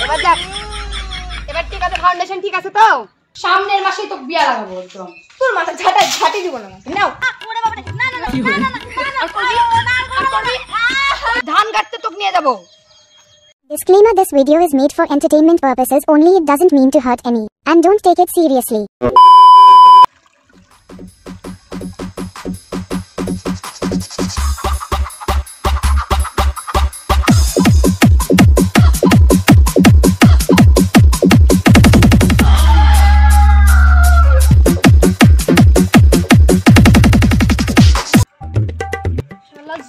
এবার দেখ, এবার ঠিক আছে, ফাউন্ডেশন ঠিক আছে তো? সামনের মাসেই তো বিয়া লাগাবো একদম। তোর মাথা ঝাঁটি দিব না, নাও। ধান কাটতে তোকে নিয়ে যাবো। Disclaimer: this video is made for entertainment purposes only. It doesn't mean to hurt any. And don't take it seriously.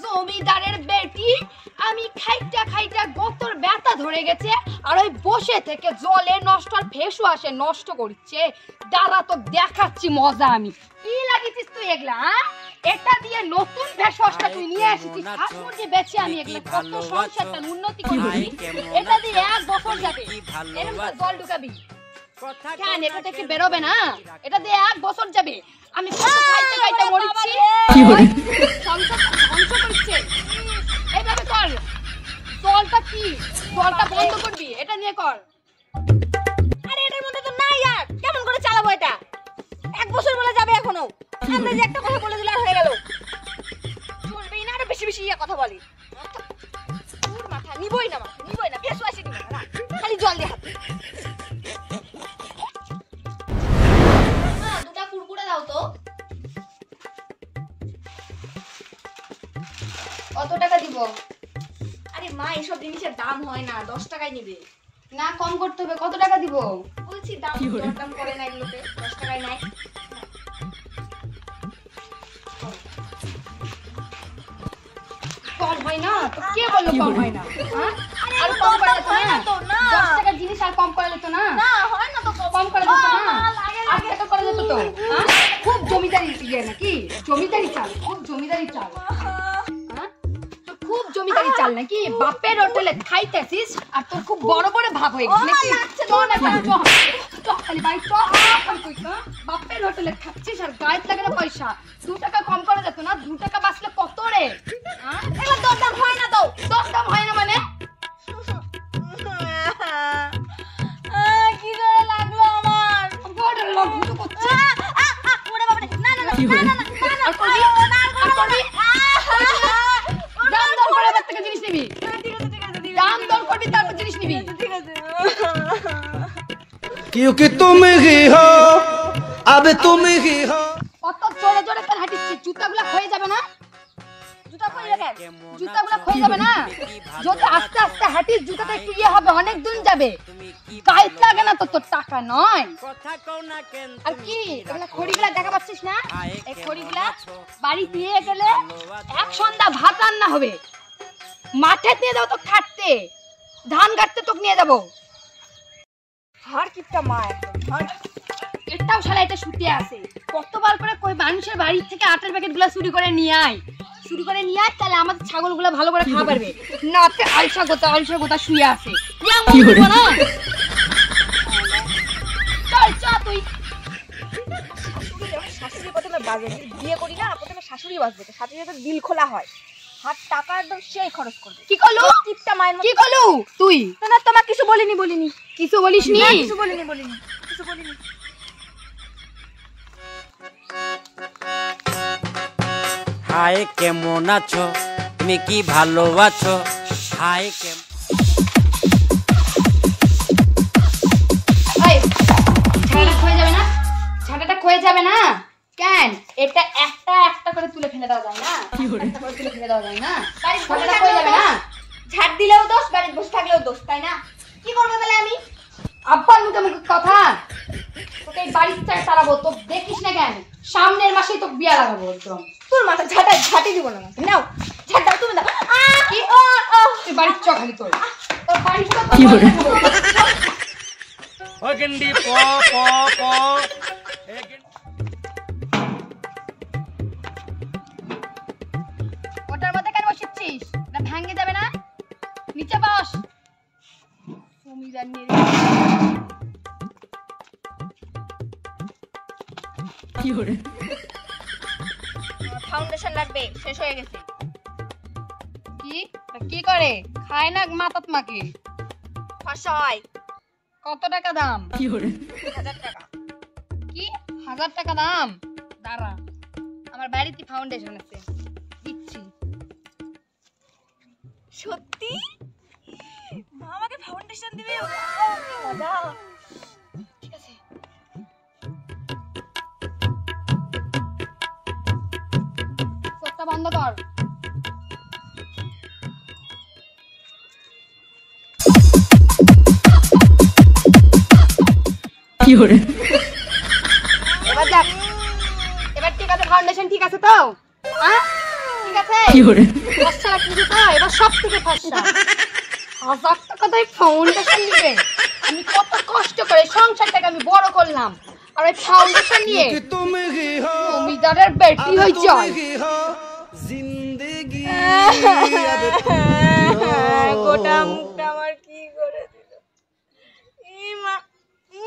জমিদারের বেটি, আমি খাইটা খাইটা গতর ব্যথা ধরে গেছে, আর ওই বসে থেকে জলে নষ্ট আর ফেস ওয়াশে নষ্ট করছে। দাঁড়া তো দেখাচ্ছি মজা আমি। কি লাগিয়েছিস তুই এগুলা? এটা দিয়ে নতুন ফেস ওয়াশটা তুই নিয়ে এসেছিস, শাশুড়ি বেচে আমি এগুলা কত সংসারটা উন্নতি করেছি। এটা দিয়ে 1 বছর যাবে, এরকম জল ঢুকাবি কেন? এটা থেকে বেরোবে না, এটা দিয়ে 1 বছর যাবে। আমি কত খাইতে খাইতে মরছি, সংসার ধ্বংস করছে। এইভাবে কর, জলটা কি, জলটা বন্ধ করবি, এটা নিয়ে কর। আরে এটার মধ্যে তো নাই, আর কেমন করে চালাবো এটা? 1 বছর বলে যাবে এখনো। আমরা যে একটা কথা বলে দিলে আর হয়ে গেল, চলবেই না। আরে বেশি বেশি কথা বলি, তোর মাথা নিবই না, মাথা নিবই না, বেশ ওয়াশি দিবি না, খালি জল দিয়ে হাত। মা, 2টা কুরকুরে দাও তো। কত টাকা দিব? আরে মা, এসব জিনিসের দাম হয় না, 10 টাকায় নিবে না, কম করতে হবে। কত টাকা দিব বলছি? দাম দাম করে না এগুলোতে, 10 টাকায় নাই। কম হয় না তো? কে বললো কম হয় না? হ্যাঁ, আর কম করে দিত না? 10 টাকার জিনিস আর কম করে দিত না? না হয় না তো, কম করে দিত না? আর কত করে দিত তো? হ্যাঁ, খুব জমিদারি দিয়ে নাকি? জমিদারি চাল, খুব জমিদারি চাল। খুব জমিদারি চাল নাকি? বাপের হোটেলে খাইতেছিস আর তোর খুব বড় বড় ভাব হয়ে গেছে নাকি? খালি বাড়ি বাপের হোটেলে খাচ্ছিস আর গায়ে লাগে না পয়সা। 2 টাকা কম করা যেত না? 2 টাকা বাঁচলে কত রে? এবার দরদাম হয় না তো? দরদাম হয় না মানে কি করে লাগলো আমার? বড় লাগলো করছে। ওরে বাবা, না না না না না আর করবি, আর করবি। দাম দর করে বাদ থেকে জিনিস নিবি। দাম দর করবি, তারপর জিনিস নিবি। क्योंकि तुम ही हो, अब तुम ही हो। কত জোরে জোরে কেন হাঁটিছিস? জুতাগুলো ক্ষয়ে যাবে না? জুতা পরে কেন? জুতাগুলো ক্ষয়ে যাবে না? যদি আস্তে আস্তে হাঁটিস, জুতাটা একটু ইয়ে হবে, অনেক দূর যাবে। গায়ে লাগে না তো? তোর টাকা নয়। আর কি এগুলা খড়িগুলা দেখা পাচ্ছিস না? এই খড়িগুলা বাড়ি দিয়ে গেলে 1 সন্ধ্যা ভাত রান্না হবে। মাঠে দিয়ে যাবো তো খাটতে, ধান কাটতে তোকে নিয়ে যাবো। হার কিপটা মা, এটাও শালা এটা শুতে আসে। কতবার করে কই মানুষের বাড়ি থেকে আটার প্যাকেট গুলা চুরি করে নিয়ে আয়, চুরি করে নিয়ে আয়, তাহলে আমাদের ছাগল গুলা ভালো করে খাওয়া পারবে। না তে আলসা গোতা শুয়ে আছে। চল চা তুই। শাশুড়ি প্রথমে বাজে, বিয়ে করি না প্রথমে শাশুড়ি বাজবে, শাশুড়ি তো দিল খোলা হয়, হাত টাকা একদম সেই খরচ করবে। কি করলু? টিপটা মায়ের কি করলু তুই? না তোমার কিছু বলিনি। কিছু বলিস নি? কিছু বলিনি। হাই কেমন আছো, তুমি কি ভালো আছো? হাই কেমন ছাটাটা ক্ষয়ে যাবে না কেন? এটা একটা একটা করে তুলে ফেলে দেওয়া যায় না? একটা করে তুলে ফেলে দেওয়া যায় না? ছাটাটা ক্ষয়ে যাবে না? ঝাড় দিলেও দোষ, বাড়িতে বসে থাকলেও দোষ, তাই না? কি করবো তাহলে আমি? আব্বার মুখে মুখে কথা, তোকে এই বাড়ির চাই তাড়াবো। তো দেখিস না কেন? সামনের মাসেই তো বিয়া লাগাবো একদম। তোর মাথা ঝাঁটি দিব না, নাও ঝাড় দাও, তুমি দাও। কি তুই বাড়ির চ খালি তোর বাড়ির চ। ও গন্ডি প প প ওটার মধ্যে কেন বসেছিস? না ভাঙে যাবে না? নিচে বস। ফাউন্ডেশন লাগবে, শেষ হয়ে গেছে। কি কি করে খায় না মাতাত মাকে? 500 কত টাকা দাম? 1000 টাকা। কি 1000 টাকা দাম? দাঁড়া, আমার বাড়িতে ফাউন্ডেশন আছে, দিচ্ছি। সত্যি মা আমাকে ফাউন্ডেশন দিবে? ওয়াও, কি মজা। ঠিক আছে। চোখটা বন্ধ কর। এবার দেখ, এবার ঠিক আছে, ফাউন্ডেশন ঠিক আছে তো? হ্যাঁ ঠিক আছে। ফর্সা কিছু তো, এবার সব থেকে ফর্সা। 1000 টাকা দিয়ে ফাউন্ডেশন নিবে? আমি কত কষ্ট করে সংসারটাকে আমি বড় করলাম, আর ওই ফাউন্ডেশন নিয়ে कि तुम ही हो জমিদারের বেটি अब হয়ে तुम যায়। ही हो जिंदगी গোটা মুখটা আমার কি করে দিল। ই মা কি